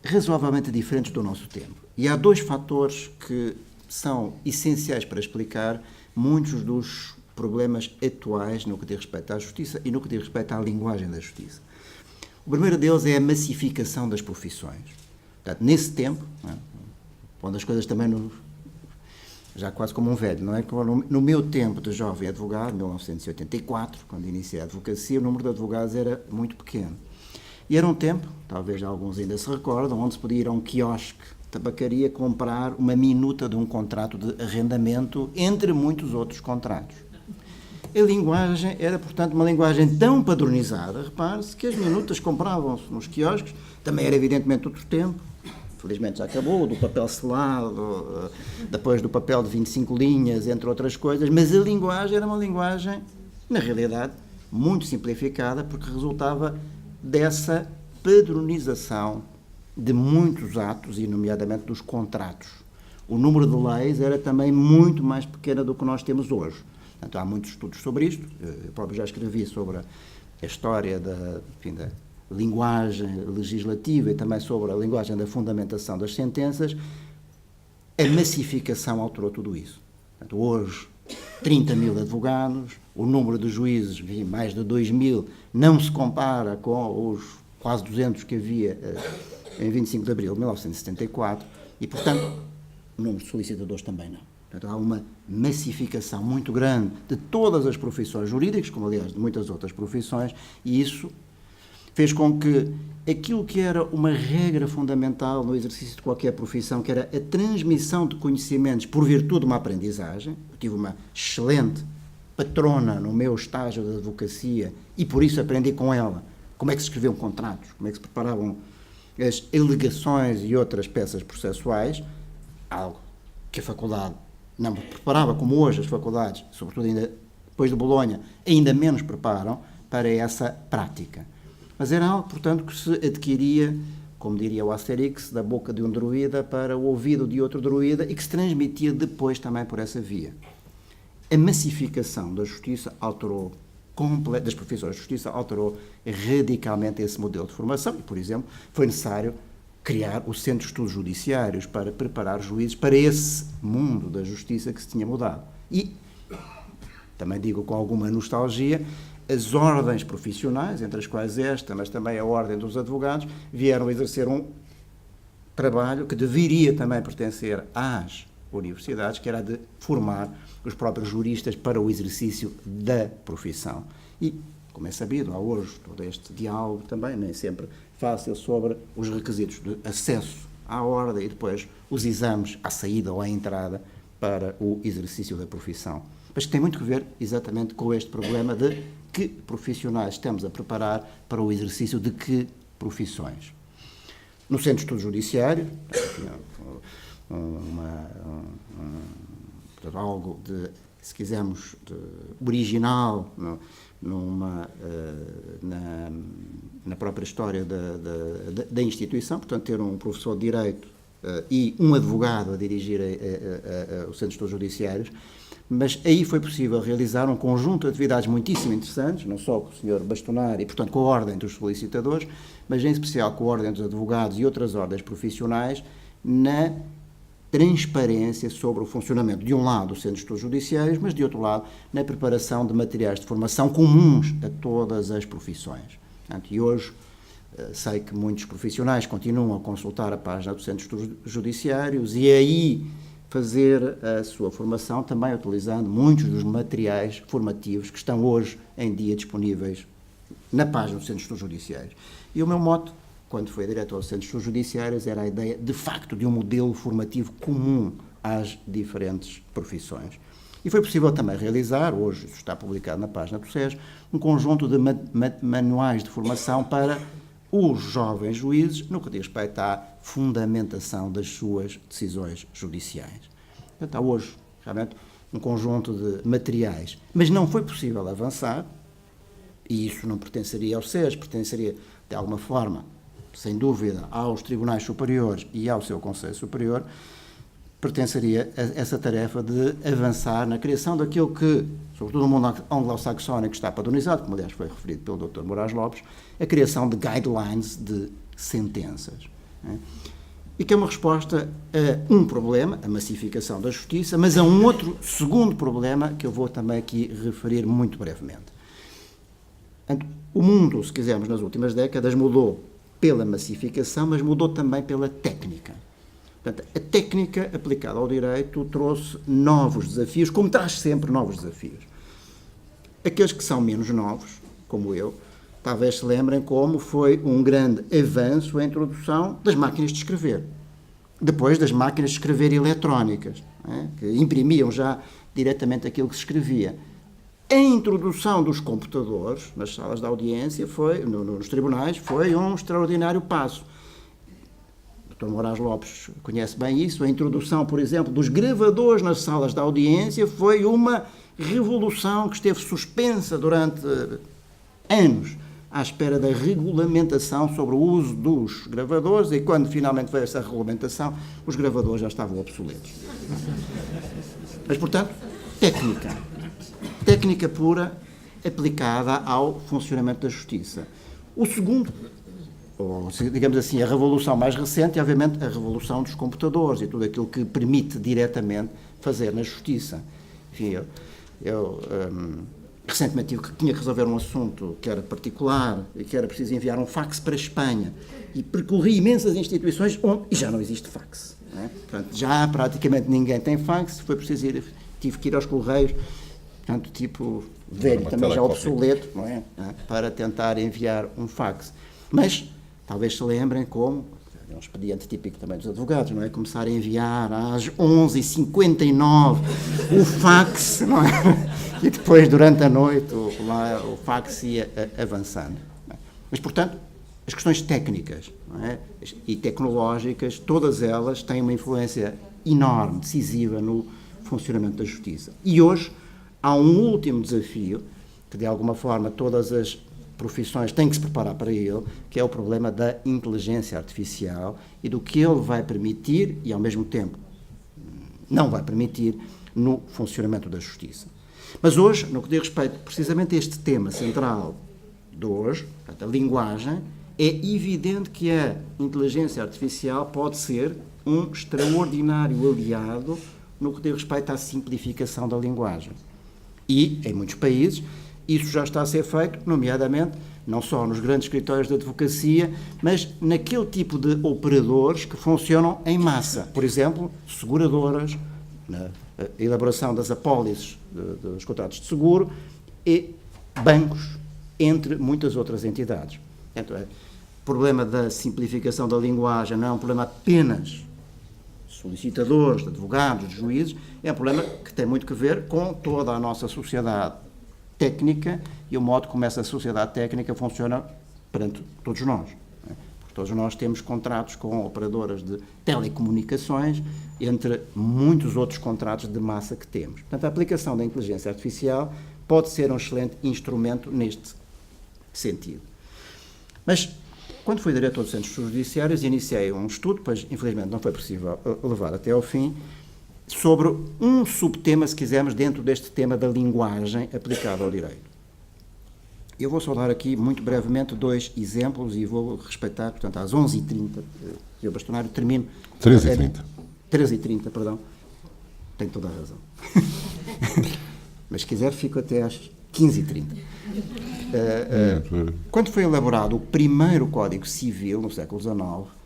S5: razoavelmente diferentes do nosso tempo. E há dois fatores que são essenciais para explicar muitos dos problemas atuais no que diz respeito à justiça e no que diz respeito à linguagem da justiça. O primeiro deles é a massificação das profissões. Portanto, nesse tempo, não é, onde as coisas também, já quase como um velho, não é? No meu tempo de jovem advogado, 1984, quando iniciei a advocacia, o número de advogados era muito pequeno. E era um tempo, talvez alguns ainda se recordam, onde se podia ir a um quiosque, tabacaria, comprar uma minuta de um contrato de arrendamento, entre muitos outros contratos. A linguagem era, portanto, uma linguagem tão padronizada, repare-se, que as minutas compravam-se nos quiosques, também era evidentemente outro tempo, felizmente já acabou, do papel selado, depois do papel de 25 linhas, entre outras coisas, mas a linguagem era uma linguagem, na realidade, muito simplificada, porque resultava dessa padronização de muitos atos, e nomeadamente dos contratos. O número de leis era também muito mais pequeno do que nós temos hoje. Portanto, há muitos estudos sobre isto, eu próprio já escrevi sobre a história da linguagem legislativa e também sobre a linguagem da fundamentação das sentenças. A massificação alterou tudo isso. Portanto, hoje, 30 mil advogados, o número de juízes, mais de 2 mil, não se compara com os quase 200 que havia em 25 de abril de 1974 e, portanto, o número de solicitadores também não. Portanto, há uma massificação muito grande de todas as profissões jurídicas, como aliás de muitas outras profissões, e isso fez com que aquilo que era uma regra fundamental no exercício de qualquer profissão, que era a transmissão de conhecimentos por virtude de uma aprendizagem. Eu tive uma excelente patrona no meu estágio de advocacia e por isso aprendi com ela como é que se escreviam contratos, como é que se preparavam as alegações e outras peças processuais, algo que a faculdade não me preparava, como hoje as faculdades, sobretudo ainda depois de Bolonha, ainda menos preparam para essa prática. Mas era algo, portanto, que se adquiria, como diria o Asterix, da boca de um druida para o ouvido de outro druida e que se transmitia depois também por essa via. A massificação da justiça alterou, das profissões de justiça, alterou radicalmente esse modelo de formação e, por exemplo, foi necessário criar o Centro de Estudos Judiciários para preparar juízes para esse mundo da justiça que se tinha mudado. E, também digo com alguma nostalgia, as ordens profissionais, entre as quais esta, mas também a Ordem dos Advogados, vieram exercer um trabalho que deveria também pertencer às universidades, que era de formar os próprios juristas para o exercício da profissão. E, como é sabido, há hoje todo este diálogo também, nem sempre fácil, sobre os requisitos de acesso à ordem e depois os exames à saída ou à entrada para o exercício da profissão. Mas que tem muito que ver exatamente com este problema de que profissionais estamos a preparar para o exercício de que profissões. No Centro de Estudos Judiciários, algo de, se quisermos, de original na própria história da instituição, portanto, ter um professor de Direito e um advogado a dirigir o Centro de Estudos Judiciários, mas aí foi possível realizar um conjunto de atividades muitíssimo interessantes, não só com o Sr. Bastonar e, portanto, com a Ordem dos Solicitadores, mas em especial com a Ordem dos Advogados e outras ordens profissionais, na transparência sobre o funcionamento, de um lado, do Centro de Estudos Judiciários, mas, de outro lado, na preparação de materiais de formação comuns a todas as profissões. Portanto, e hoje sei que muitos profissionais continuam a consultar a página do Centro de Estudos Judiciários e aí fazer a sua formação também utilizando muitos dos materiais formativos que estão hoje em dia disponíveis na página do Centro de Estudos Judiciários. E o meu mote, quando fui diretor do Centro de Estudos Judiciários, era a ideia, de facto, de um modelo formativo comum às diferentes profissões. E foi possível também realizar, hoje isso está publicado na página do SES, um conjunto de manuais de formação para os jovens juízes no que diz respeito à fundamentação das suas decisões judiciais. Portanto, há hoje, realmente, um conjunto de materiais. Mas não foi possível avançar, e isso não pertenceria ao SES, pertenceria, de alguma forma, sem dúvida, aos tribunais superiores e ao seu Conselho Superior, pertenceria a essa tarefa de avançar na criação daquilo que, sobretudo no mundo anglo-saxónico, está padronizado, como aliás foi referido pelo Dr. Moraes Lopes, a criação de guidelines de sentenças. E que é uma resposta a um problema, a massificação da justiça, mas a um outro segundo problema que eu vou também aqui referir muito brevemente. O mundo, se quisermos, nas últimas décadas mudou pela massificação, mas mudou também pela técnica. Portanto, a técnica aplicada ao direito trouxe novos desafios, como traz sempre novos desafios. Aqueles que são menos novos, como eu, talvez se lembrem como foi um grande avanço a introdução das máquinas de escrever. Depois das máquinas de escrever eletrónicas, que imprimiam já diretamente aquilo que se escrevia. A introdução dos computadores nas salas de audiência, nos tribunais, foi um extraordinário passo. O Dr. Moraes Lopes conhece bem isso. A introdução, por exemplo, dos gravadores nas salas de audiência foi uma revolução que esteve suspensa durante anos à espera da regulamentação sobre o uso dos gravadores e quando finalmente veio essa regulamentação, os gravadores já estavam obsoletos. Mas, portanto, técnica pura aplicada ao funcionamento da justiça. O segundo, ou digamos assim, a revolução mais recente é, obviamente, a revolução dos computadores e tudo aquilo que permite diretamente fazer na justiça. Enfim, eu recentemente tinha que resolver um assunto que era particular e que era preciso enviar um fax para a Espanha e percorri imensas instituições e já não existe fax. Não é? Portanto, já praticamente ninguém tem fax, foi preciso tive que ir aos Correios, portanto, tipo velho, também já obsoleto, não é? Para tentar enviar um fax. Mas talvez se lembrem como, é um expediente típico também dos advogados, não é? Começar a enviar às 11h59 o fax, não é? E depois, durante a noite, o fax ia avançando. Não é? Mas, portanto, as questões técnicas, não é? E tecnológicas, todas elas têm uma influência enorme, decisiva no funcionamento da justiça. E hoje há um último desafio, que de alguma forma todas as profissões têm que se preparar para ele, que é o problema da inteligência artificial e do que ele vai permitir e, ao mesmo tempo, não vai permitir no funcionamento da justiça. Mas hoje, no que diz respeito precisamente a este tema central de hoje, portanto, a linguagem, é evidente que a inteligência artificial pode ser um extraordinário aliado no que diz respeito à simplificação da linguagem. E, em muitos países, isso já está a ser feito, nomeadamente, não só nos grandes escritórios de advocacia, mas naquele tipo de operadores que funcionam em massa. Por exemplo, seguradoras, na elaboração das apólices dos contratos de seguro e bancos, entre muitas outras entidades. Então, o problema da simplificação da linguagem não é um problema apenas de solicitadores, de advogados, de juízes, é um problema que tem muito que ver com toda a nossa sociedade técnica e o modo como essa sociedade técnica funciona perante todos nós. Porque todos nós temos contratos com operadoras de telecomunicações, entre muitos outros contratos de massa que temos. Portanto, a aplicação da inteligência artificial pode ser um excelente instrumento neste sentido. Mas, quando fui diretor dos centros judiciários, iniciei um estudo, pois infelizmente não foi possível levar até ao fim, sobre um subtema, se quisermos, dentro deste tema da linguagem aplicada ao direito. Eu vou só dar aqui, muito brevemente, 2 exemplos e vou respeitar, portanto, às 11h30, Sr. Bastonário, termino...
S2: 13h30.
S5: 13h30, perdão. Tenho toda a razão. Mas, se quiser, fico até às 15h30. Quando foi elaborado o primeiro Código Civil, no século XIX,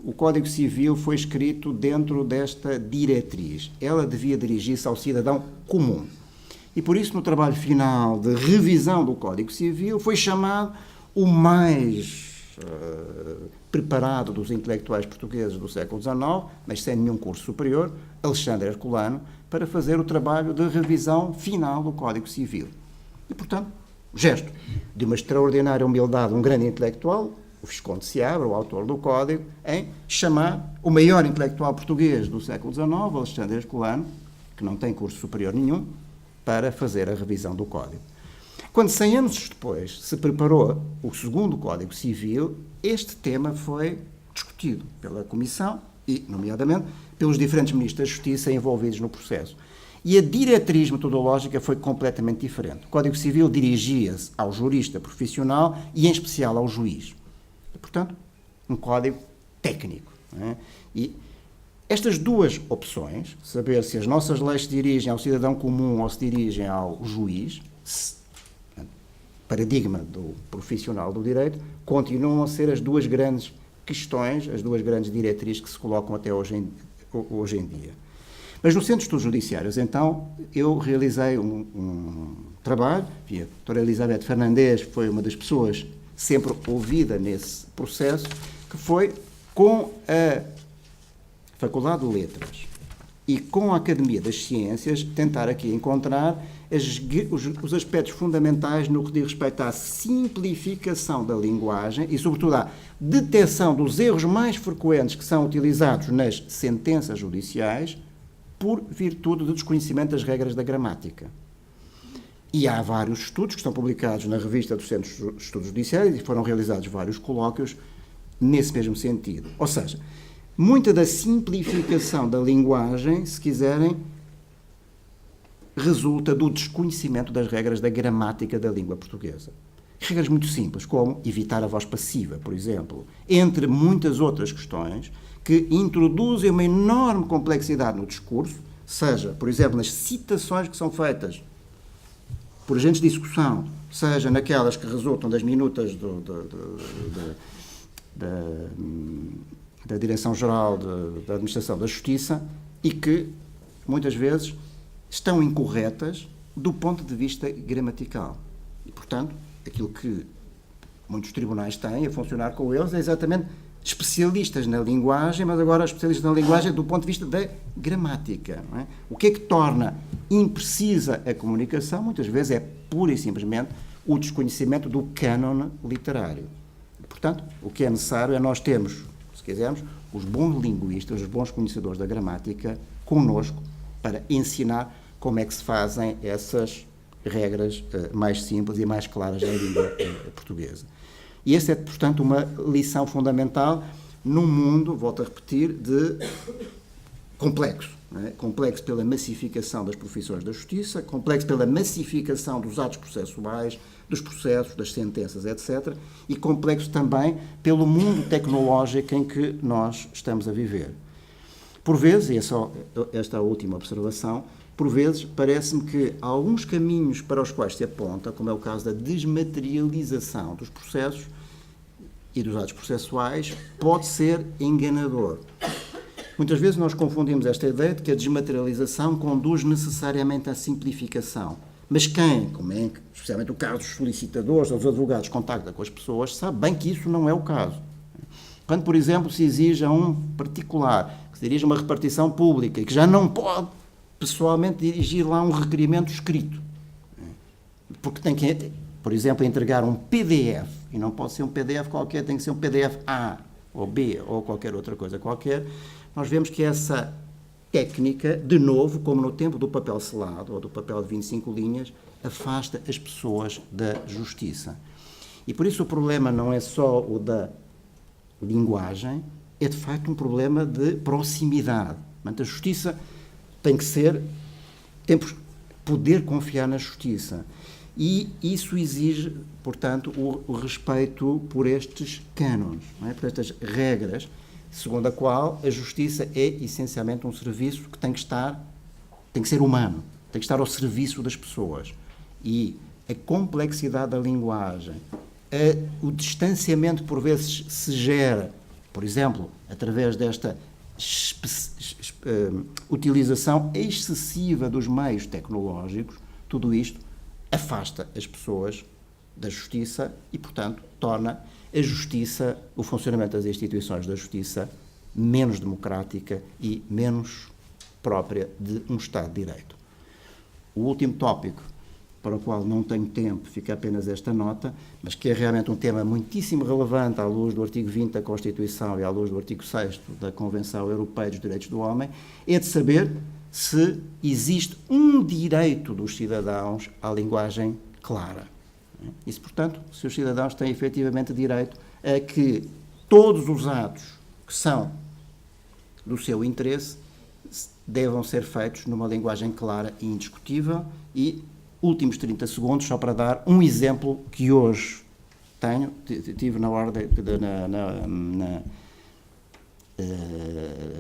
S5: o Código Civil foi escrito dentro desta diretriz. Ela devia dirigir-se ao cidadão comum. E por isso, no trabalho final de revisão do Código Civil, foi chamado o mais preparado dos intelectuais portugueses do século XIX, mas sem nenhum curso superior, Alexandre Herculano, para fazer o trabalho de revisão final do Código Civil. E, portanto, gesto de uma extraordinária humildade, um grande intelectual, o Visconde de Seabra, o autor do Código, em chamar o maior intelectual português do século XIX, Alexandre Herculano, que não tem curso superior nenhum, para fazer a revisão do Código. Quando, 100 anos depois, se preparou o segundo Código Civil, este tema foi discutido pela Comissão e, nomeadamente, pelos diferentes ministros da Justiça envolvidos no processo. E a diretriz metodológica foi completamente diferente. O Código Civil dirigia-se ao jurista profissional e, em especial, ao juiz. E, portanto, um código técnico. Não é? E estas duas opções, saber se as nossas leis se dirigem ao cidadão comum ou se dirigem ao juiz, paradigma do profissional do direito, continuam a ser as duas grandes questões, as duas grandes diretrizes que se colocam até hoje em dia. Mas no Centro de Estudos Judiciários, então, eu realizei um trabalho, a doutora Elizabeth Fernandes foi uma das pessoas sempre ouvida nesse processo, que foi com a Faculdade de Letras e com a Academia das Ciências tentar aqui encontrar os aspectos fundamentais no que diz respeito à simplificação da linguagem e, sobretudo, à detecção dos erros mais frequentes que são utilizados nas sentenças judiciais por virtude do desconhecimento das regras da gramática. E há vários estudos que estão publicados na revista do Centro de Estudos Judiciários e foram realizados vários colóquios nesse mesmo sentido. Ou seja, muita da simplificação da linguagem, se quiserem, resulta do desconhecimento das regras da gramática da língua portuguesa. Regras muito simples, como evitar a voz passiva, por exemplo, entre muitas outras questões que introduzem uma enorme complexidade no discurso, seja, por exemplo, nas citações que são feitas por agentes de execução, seja naquelas que resultam das minutas da Direção-Geral da Administração da Justiça e que, muitas vezes, estão incorretas do ponto de vista gramatical. E, portanto, aquilo que muitos tribunais têm a funcionar com eles é exatamente especialistas na linguagem, mas agora especialistas na linguagem do ponto de vista da gramática. Não é? O que é que torna imprecisa a comunicação? Muitas vezes é pura e simplesmente o desconhecimento do cânon literário. Portanto, o que é necessário é nós termos, se quisermos, os bons linguistas, os bons conhecedores da gramática connosco para ensinar como é que se fazem essas regras mais simples e mais claras da língua portuguesa. E essa é, portanto, uma lição fundamental num mundo, volto a repetir, de complexo. Não é? Complexo pela massificação das profissões da justiça, complexo pela massificação dos atos processuais, dos processos, das sentenças, etc. E complexo também pelo mundo tecnológico em que nós estamos a viver. Por vezes, e esta é a última observação, por vezes parece-me que alguns caminhos para os quais se aponta, como é o caso da desmaterialização dos processos e dos atos processuais, pode ser enganador. Muitas vezes nós confundimos esta ideia de que a desmaterialização conduz necessariamente à simplificação. Mas quem, como é especialmente o caso dos solicitadores, dos advogados, contacta com as pessoas, sabe bem que isso não é o caso. Quando, por exemplo, se exige a um particular que se dirige a uma repartição pública e que já não pode pessoalmente dirigir lá um requerimento escrito, porque tem que, por exemplo, entregar um PDF, e não pode ser um PDF qualquer, tem que ser um PDF A ou B ou qualquer outra coisa qualquer, nós vemos que essa técnica, de novo, como no tempo do papel selado ou do papel de 25 linhas, afasta as pessoas da justiça. E por isso o problema não é só o da linguagem, é de facto um problema de proximidade. Portanto, a justiça tem que poder confiar na justiça. E isso exige, portanto, o respeito por estes cânones, não é? Por estas regras, segundo a qual a justiça é essencialmente um serviço que tem que ser humano, tem que estar ao serviço das pessoas. E a complexidade da linguagem, o distanciamento por vezes se gera, por exemplo, através desta utilização excessiva dos meios tecnológicos, tudo isto afasta as pessoas da justiça e, portanto, torna a justiça, o funcionamento das instituições da justiça, menos democrática e menos própria de um Estado de Direito. O último tópico, para o qual não tenho tempo, fica apenas esta nota, mas que é realmente um tema muitíssimo relevante à luz do artigo 20 da Constituição e à luz do artigo 6º da Convenção Europeia dos Direitos do Homem, é de saber se existe um direito dos cidadãos à linguagem clara. E se, portanto, se os cidadãos têm efetivamente direito a que todos os atos que são do seu interesse devam ser feitos numa linguagem clara e indiscutível. E últimos 30 segundos, só para dar um exemplo que hoje tive na ordem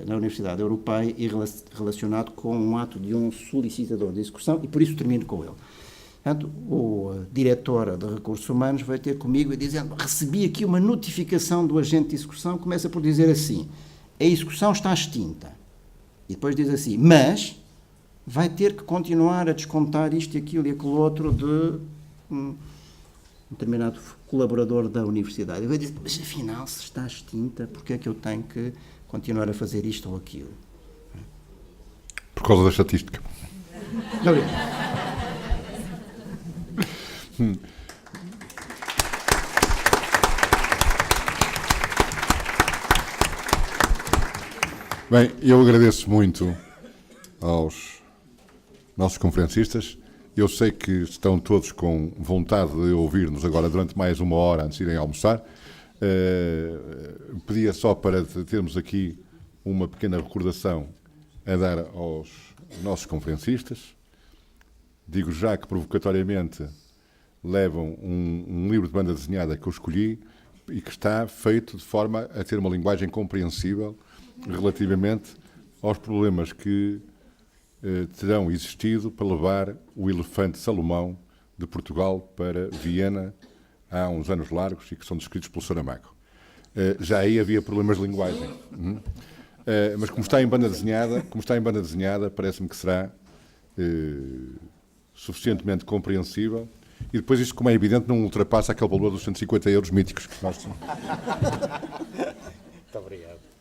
S5: na Universidade Europeia e relacionado com um ato de um solicitador de execução, e por isso termino com ele. Portanto, o diretor de Recursos Humanos veio ter comigo e dizendo: recebi aqui uma notificação do agente de execução, começa por dizer assim: a execução está extinta. E depois diz assim: mas vai ter que continuar a descontar isto e aquilo e aquele outro de um determinado colaborador da universidade. Eu vou dizer: mas afinal, se está extinta, porque é que eu tenho que continuar a fazer isto ou aquilo?
S2: Por causa da estatística.
S5: Não,
S2: Bem, eu agradeço muito aos nossos conferencistas. Eu sei que estão todos com vontade de ouvir-nos agora durante mais uma hora antes de irem almoçar. Pedia só para termos aqui uma pequena recordação a dar aos nossos conferencistas. Digo já que provocatoriamente levam um livro de banda desenhada que eu escolhi e que está feito de forma a ter uma linguagem compreensível relativamente aos problemas que terão existido para levar o elefante Salomão de Portugal para Viena há uns anos largos e que são descritos pelo Saramago. Já aí havia problemas de linguagem. Mas como está em banda desenhada, parece-me que será suficientemente compreensível. E depois isto, como é evidente, não ultrapassa aquele valor dos 150 euros míticos que nós
S4: Muito obrigado.